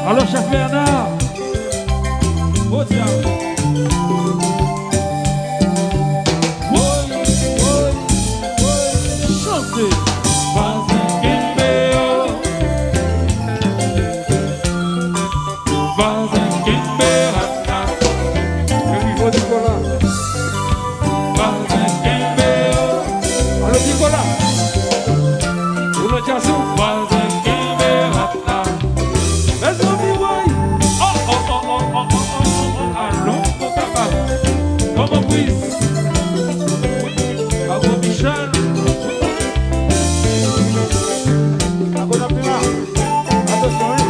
Alors, chef Bernard, oh tiens. Chantez. Alors, Nicolas, vous le chassez. Attention, hein.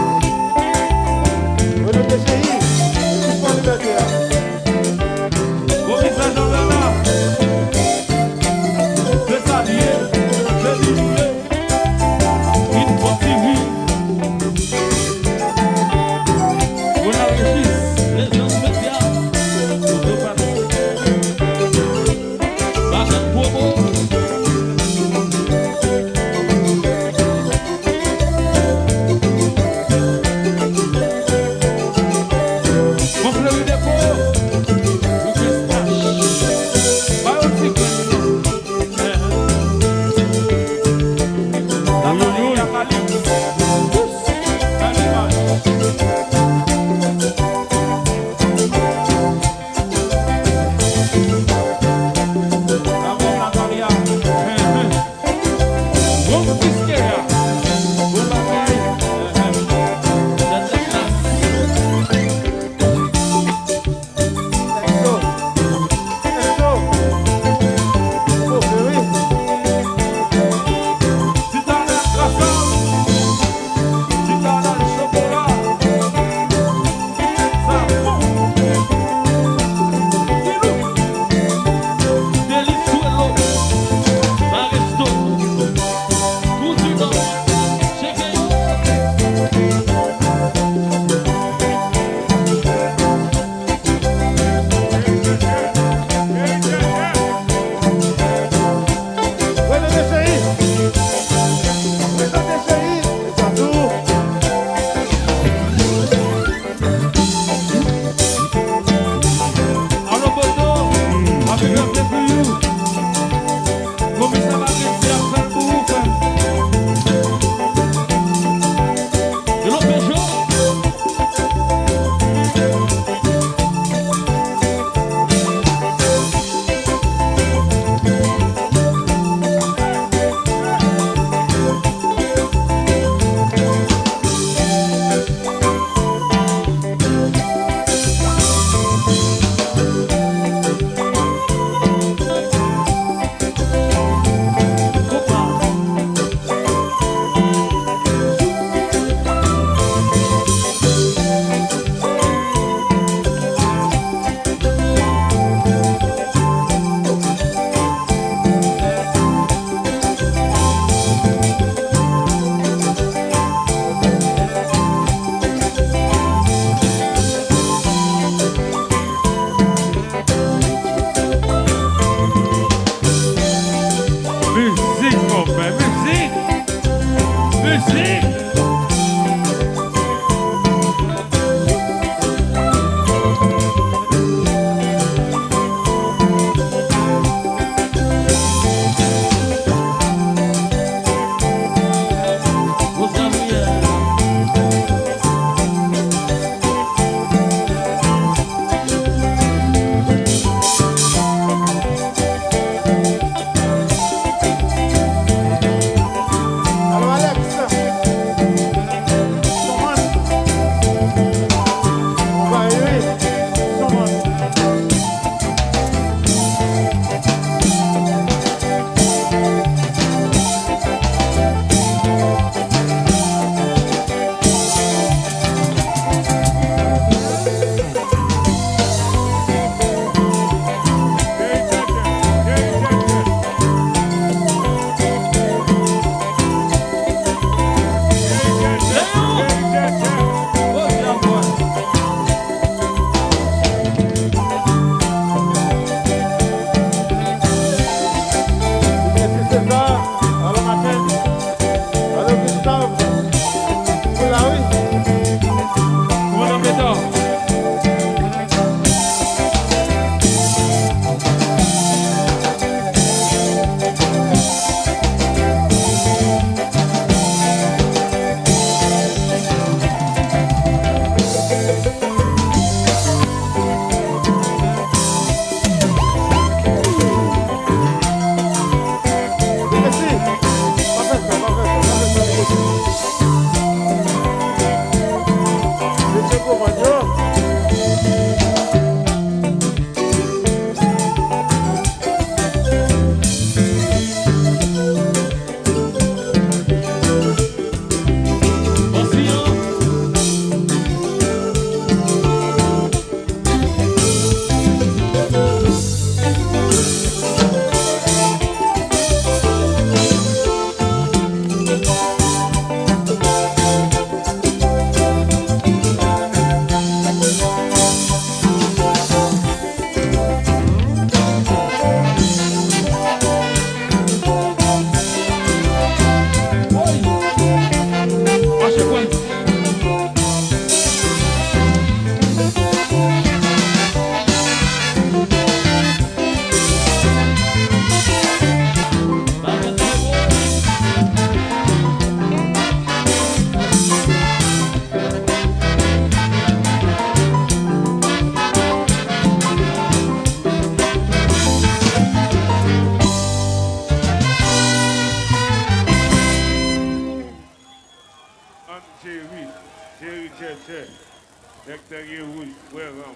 Nectaire rouge, ouais, ram.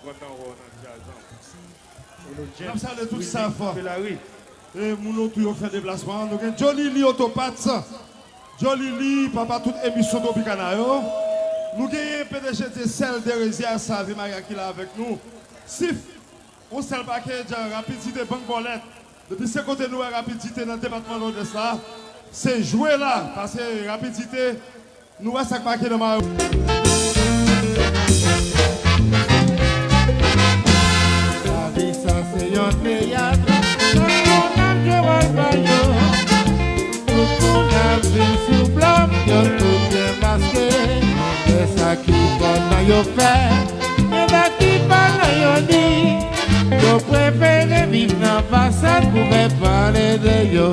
Content on Comme ça, de tout ça, fort. Et nous tous fait déplacement. Nous avons Johnny Lee Autopath. Johnny Lee, papa, toute émission d'Opicana. Nous avons PDG de celle de Résia Savi Maria qui est là avec nous. Sif, on s'est paquet de rapidité banque bolette. Depuis ce côté, nous avons rapidité dans le département d'Odessa là. C'est jouer là, parce que rapidité, nous avons ça paquet de ma. Señor théâtre, dans mon âme je revois pour la vie sous blanc, yo tout est masqué, et ça qui bonne yo fait, et ça qui parle yo dit, yo préféré vivre dans façade pour parler de yo.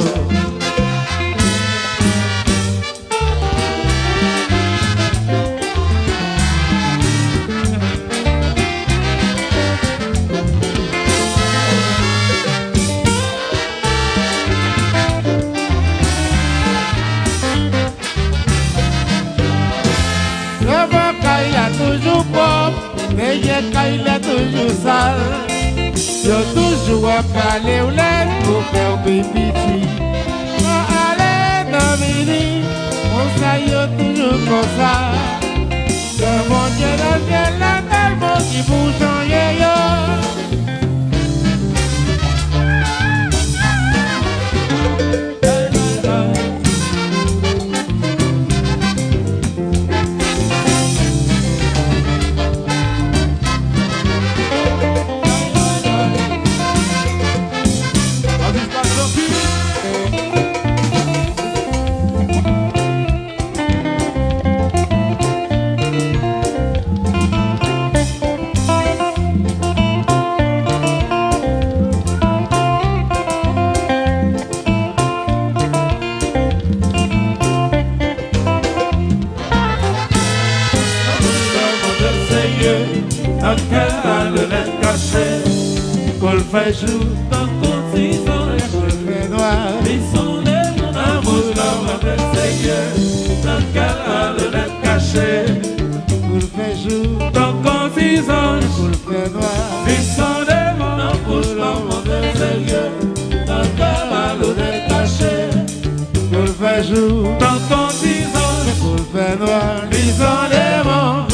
Toujours propre, mais il est toujours sale. Yo toujours à parler ou l'aide pour faire pipi. Allez dans midi, on s'aille toujours comme ça. Que mon Dieu dans le ciel, là, tellement qui vous changer yo. Fait jour dans continent, je fais noir. Ils sont des mon amour, l'homme avec Seigneur. Dans quel âle l'être caché. Pour faire jour dans continent, pour faire noir. ils sont des mon amour, l'homme avec Seigneur. Dans quel âle l'être caché. Pour faire jour dans continent, pour faire noir. ils sont des mon.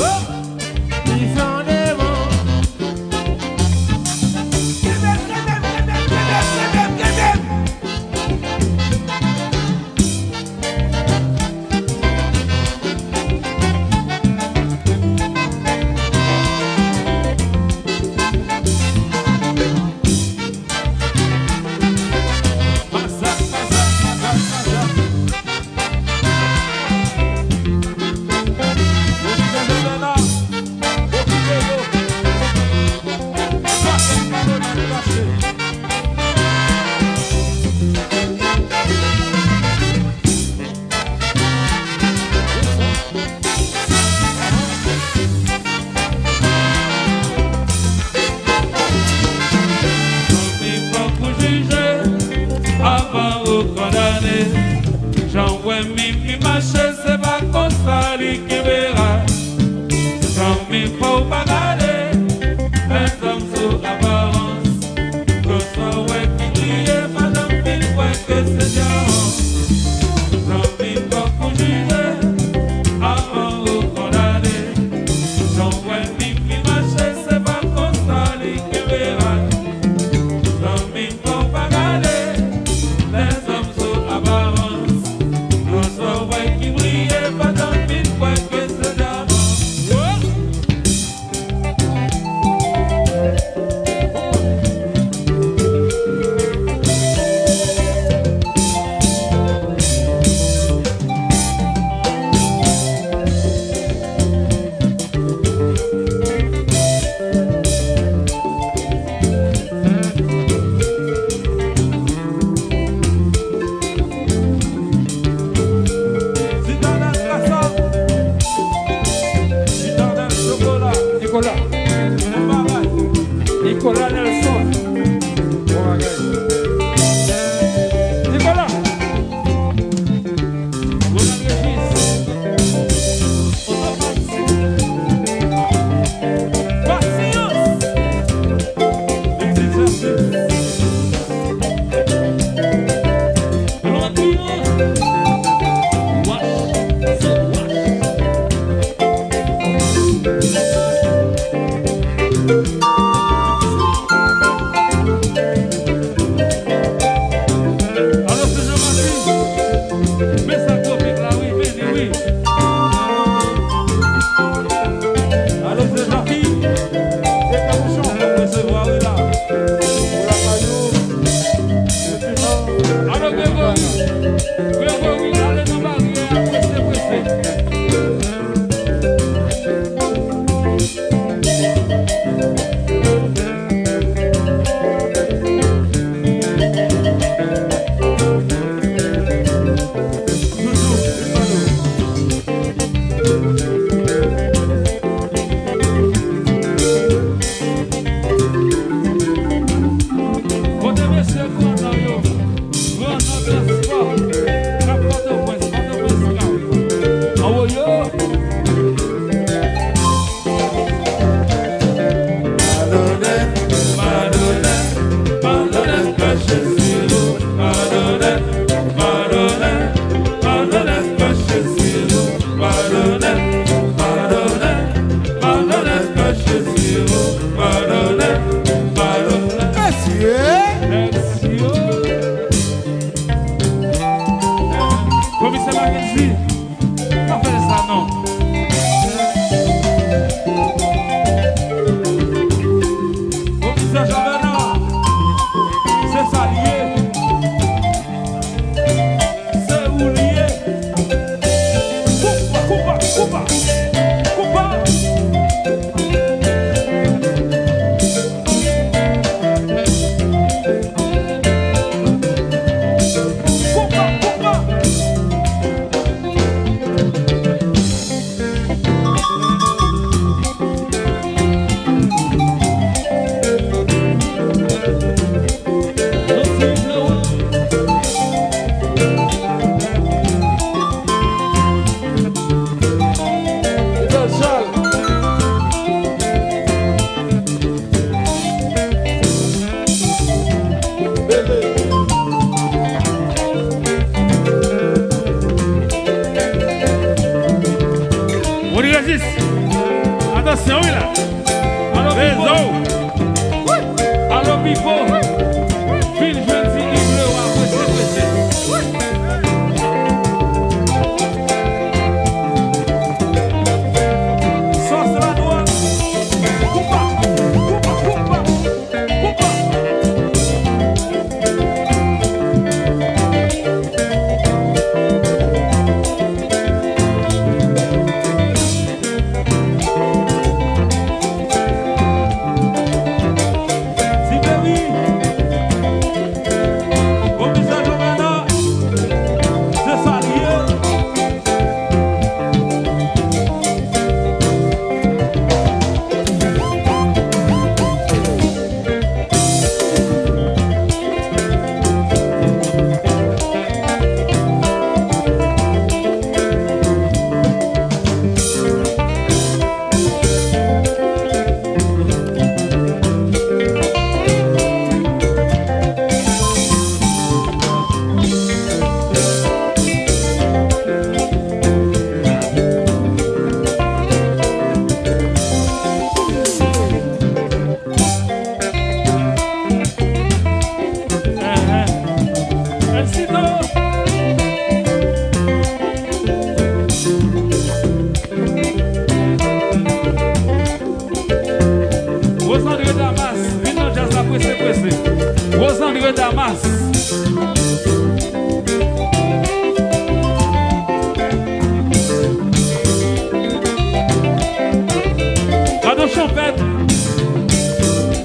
Jésus, pardonnez, pardonnez. Merci. Commissaire Mackenzie, pas faire ça non. Commissaire Jean-Bernard, c'est ça lié. C'est où lié. Coupa. Attention, oui là. Alors, Pipo, fil jeudi, il bleu, après c'est sauce la noix. Coupa.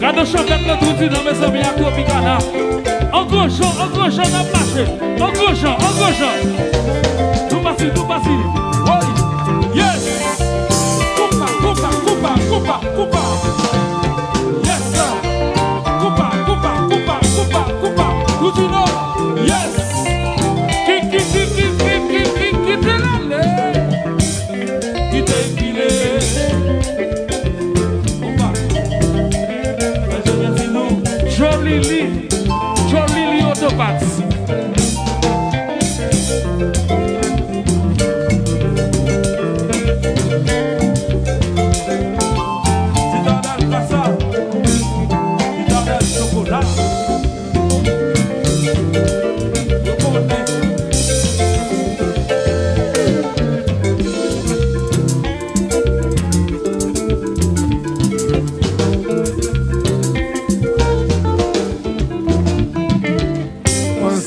Gado champêtre le tout dit dans mes amis à Tropicana. En gauche, on a marché. En gauche. Tout passé. Oui. Yes. Coupa. Yes, sir. Coupa. Tout du nord. Yes. Qui te l'allé. Qui te filé. Jolly Autopath. Citadel Passa, Citadel Chocolat.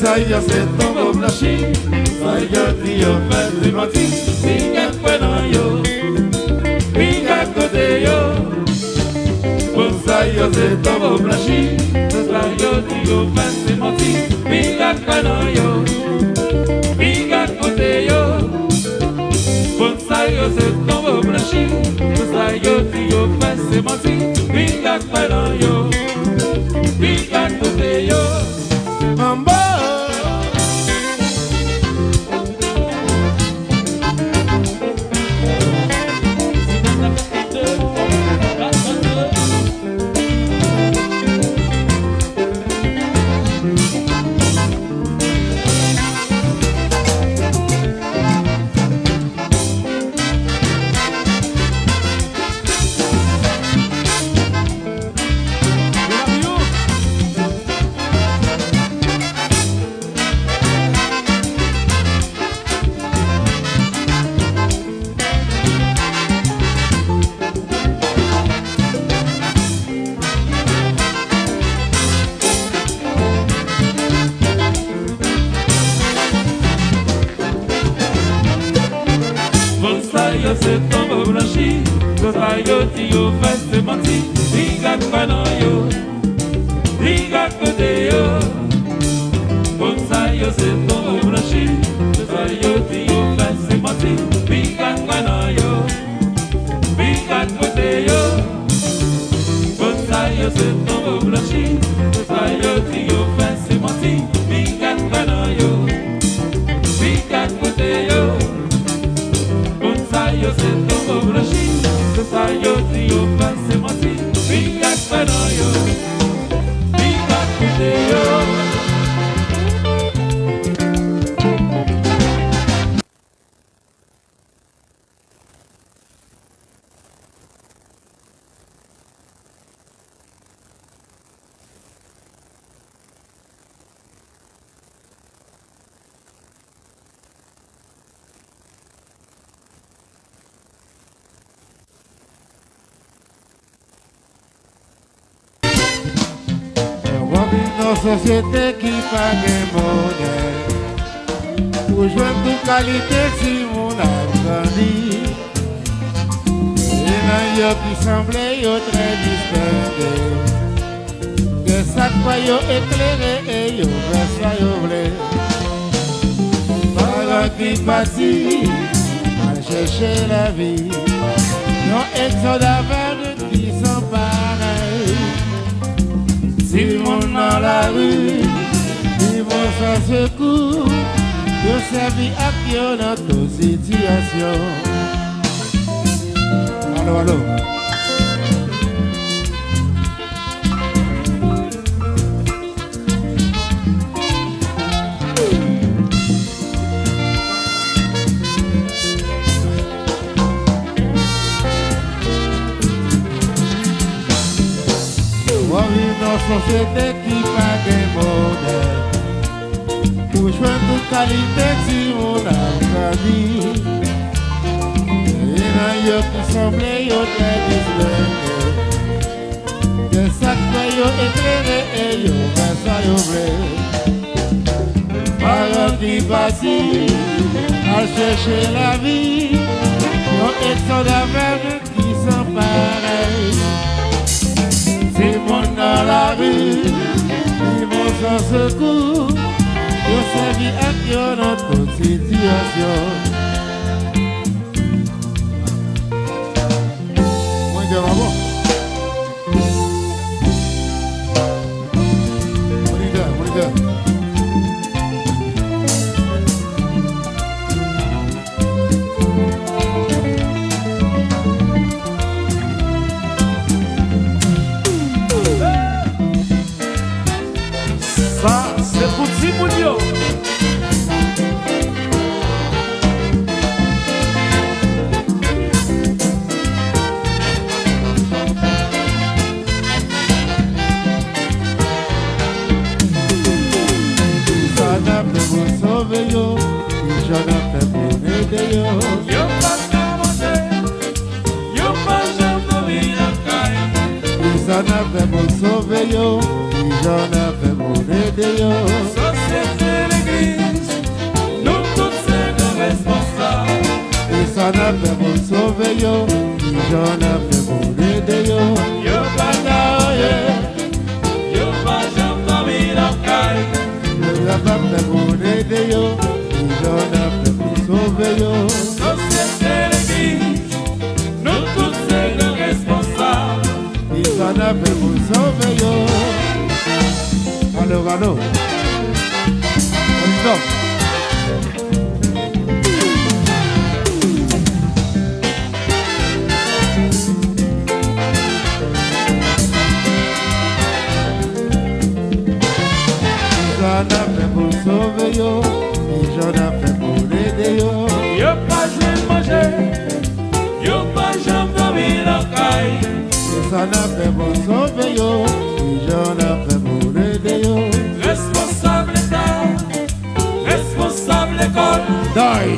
Saya se tombo blanchi, saya tio fait du mati, pinga cueno yo, pinga cote yo. Saya se tombo blanchi, saya tio fait du mati, pinga cueno yo, pinga cote yo. Saya se tombo blanchi, saya tio fait du mati, pinga cueno yo, pinga cote yo. Mambo. yo se tombe blanchi, tout ça yo ti yo fait se menti, diga quoi non yo, diga côté yo, tout ça yo se tombe blanchi, tout ça yo ti yo fait se menti, diga quoi non yo, diga côté yo, tout ça yo se tombe blanchi, tout ça yo ti yo fait se menti, diga quoi non yo, diga côté yo. Yo se tombe blanchi, tout ça yo ti yo passe menti, biga kwano yo, biga kute yo. Société qui pague monnaie pour joindre toute qualité si mon a grandi. Et là, qui semblait très distingué, que ça quoi yo éclairé et yo versa yo blé. Par qui parti, à chercher la vie, non exode avec qui sont pareils. Si le monde dans la rue, ils vont sans secours, de servir à qui dans toute situation. Allô, allô. Société qui pague modèle pour joindre toute qualité si on a grandi. Et là, yo qui semblait yo très distingué, que ça fait yo éclairé et yo versa yo blé. Par qui passe à chercher la vie, non exode avec qui sont pareils. Si monde dans la rue, ils vont sans secours, ils servent à qui dans toute situation. Moi, je vais voir. Mon leader. Ça, c'est pour Timounio. Ça n'a fait pour sauver yo, j'en ai fait pour aider yo. Yo pas qu'à manger, yo pas jamais dormir la caille. Ça n'a fait pour sauver yo, j'en ai fait pour aider yo. Société l'église, nous tous c'est nos responsables. Et ça n'a fait pour sauver yo, j'en ai fait pour aider yo. Yo pas qu'à yo pas jamais dormir la caille. Ça n'a fait pour aider yo, j'en ai fait pour sauver yo. Société l'église, nous tous c'est nos responsables. Et ça n'a fait pour sauver yo. Allô, allô. On top. J'en ai fait pour sauver yo, et j'en ai fait pour aider yo. Yo pas jamais manger, yo pas jamais dormir la caille. J'en ai fait pour sauver yo, et j'en ai fait pour aider yo. Responsable État, responsable école. Die.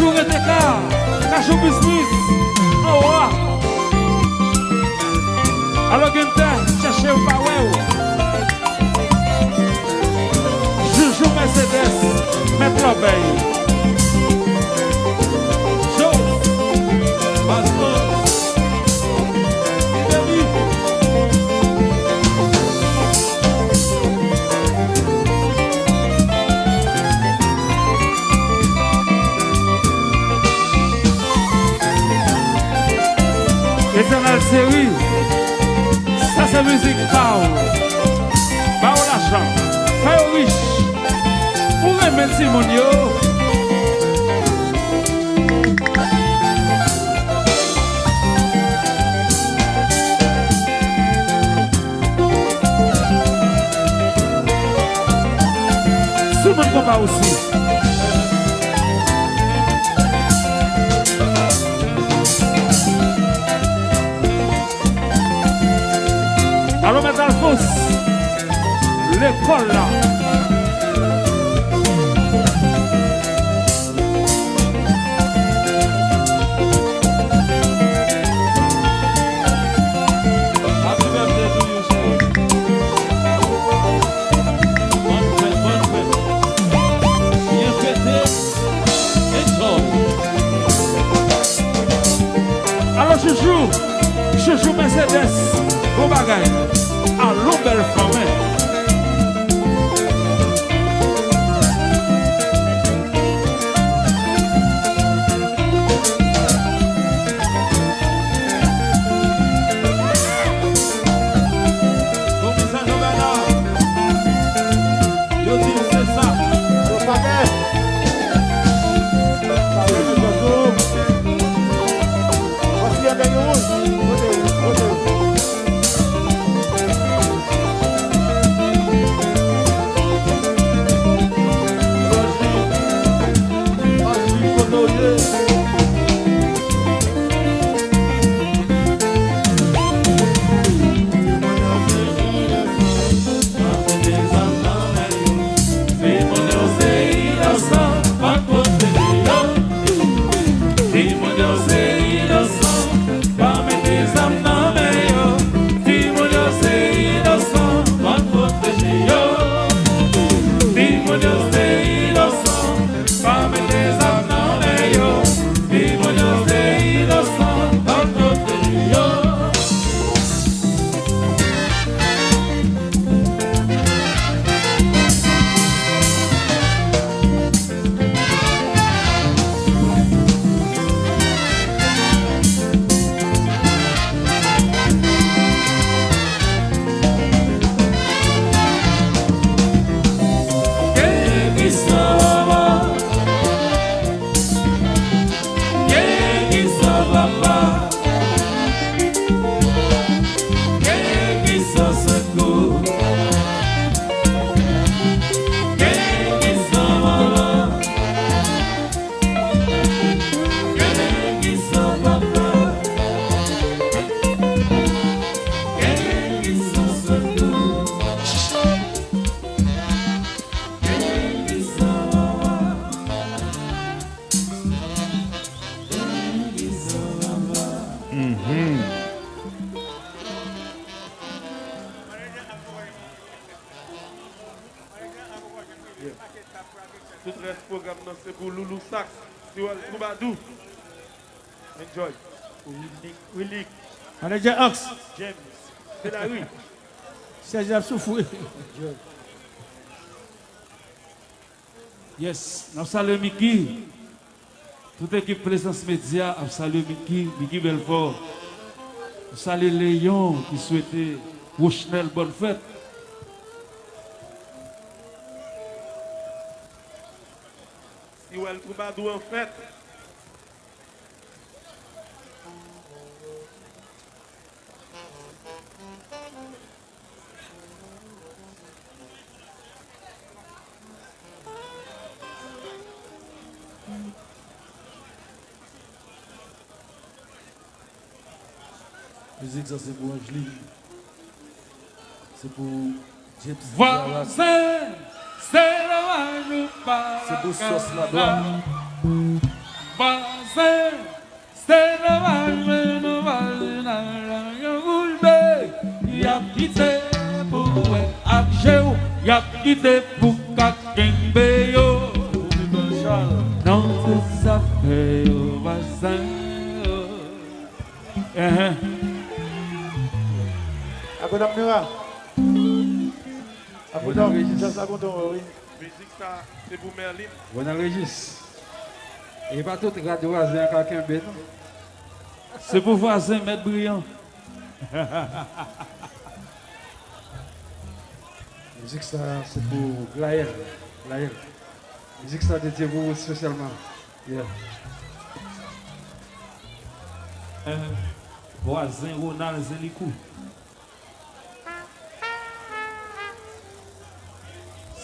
toujours été là. Cachou plus. Oh, ouais. Alors, Gunther, cherchez au Powell. Joujou Mercedes, Metro Bay. Joe, Baston, Demi. Éternelle série, ça c'est musique Pao. Pao l'argent, Pao riche. Pour remettre Simonio. Tout le monde combat aussi. Alors, M. Alphonse, l'école là. Happy birthday to you, sir. Bonne fête. Bien fêté. Enjoy. Alors, chouchou Mercedes. Bon bagay, allons belle femme. Commissaire Jovenal, yo dis c'est ça. Bon bagay. Voici un gagnant rouge. Tout le reste programme c'est pour Loulou Sax, Siwal Troubadou. Enjoy. Willy. Manager Ox. James. C'est la rue. Serge Soufoué. Yes, nous saluons Mickey. Toute équipe Présence Média a salué Mickey Belfort. Nous saluons Léon qui souhaitait Rochnel bonne fête. Siwal Troubadou en fête. Musique, ça c'est pour Angeline. C'est pour James. Voisin, c'est le C'est pour Sauce là-bas. voisin, c'est le voisin, il a quitté pour Akjeo, il a quitté pour Kakembeyo. Non, c'est ça fait au voisin. Abonam Mura. Abonam Régis, ça ça compte oui. Musique ça, c'est pour Merlin. Bonne Régis. Et pas tout radio voisin quelqu'un bête. C'est pour voisin, Maître Brillant. Musique ça, c'est pour Glaël. Glaël. Musique ça dédié vous spécialement. Yeah. Voisin Ronald Zelikou.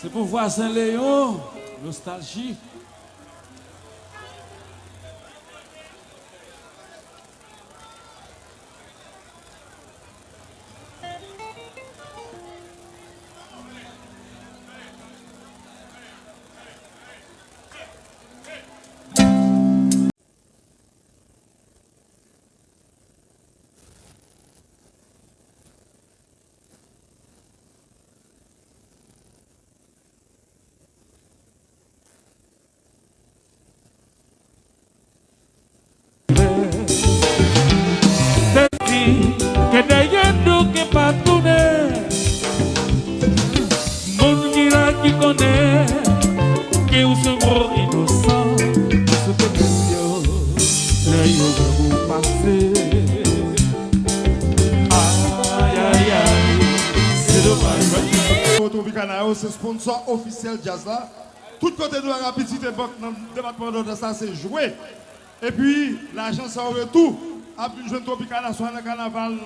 C'est pour voisin Léon, nostalgie. Que d'ailleurs que pas tourner, mon gira qui connaît, que vous se mort innocent, ce que question, les yeux vous passer. Aïe aïe aïe, c'est dommage. Tropicana, c'est sponsor officiel jazz là. Tout côté de la petite époque dans le département de ça, c'est joué. Et puis, l'agence en retour. Après jeune Tropicana soit le carnaval,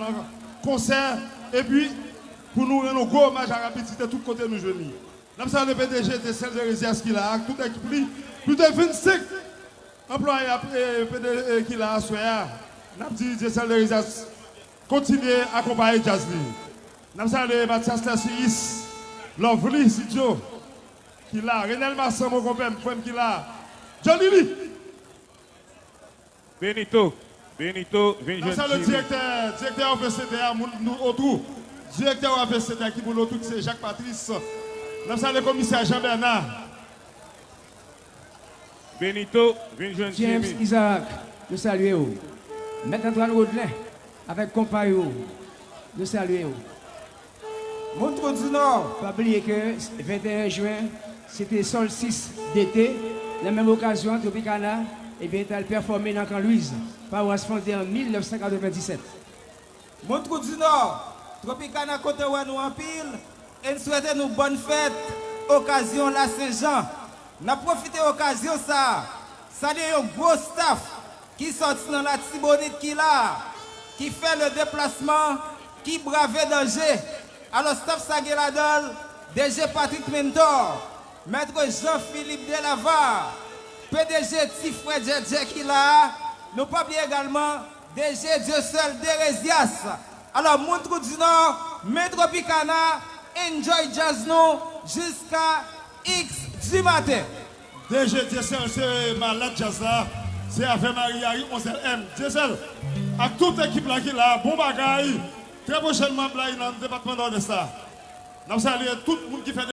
concert, et puis pour nous rendre un gros hommage à la petite de tous côtés nous jeunes. Nous sommes le PDG de celle de Résias qui l'a, toute équipe, plus de 25 employés PDG qui l'a à Soya. Nous avons dit de celle de Résias, continuez à accompagner Jazz Lee. Nous sommes le Mathias Lassiris, Lovely Sidjo, qui l'a, Renel Masson, mon compère, qui l'a, Johnny Lee. Benito, Nous sommes le directeur OVCTA, nous autour. Directeur OVCTA qui nous autour, c'est Jacques Patrice. Nous sommes le commissaire Jean-Bernard. Benito, James Isaac, nous saluons. Maître Antoine Rodelin, avec compagnon, nous saluons. Montreux du Nord, pas oublier que 21 juin, c'était solstice d'été. La même occasion, Tropicana, et bien, elle a performé dans Camp-Louise, paroisse fondée en 1997. Montreux du Nord, Tropicana côté où nous en pile, et nous souhaitons une bonne fête, occasion la Saint-Jean. Nous avons profité de l'occasion ça. Ça a un gros staff qui sort dans la Tibonite qui là, qui fait le déplacement, qui brave danger. Alors, staff Sagueladol, DG Patrick Mentor, Maître Jean-Philippe Delavar, PDG Tifred Djedje qui là, nous pas oublier également DG Dieu seul d'Hérésias. Alors, Montreux du Nord, Tropicana, enjoy jazz nous jusqu'à X du matin. DG Dieu seul, c'est malade jazz là, c'est Ave Maria 11M. Dieu seul, avec toute l'équipe là qui là, bon bagaille, très prochainement là, dans le département de ça. Nous saluons tout le monde qui fait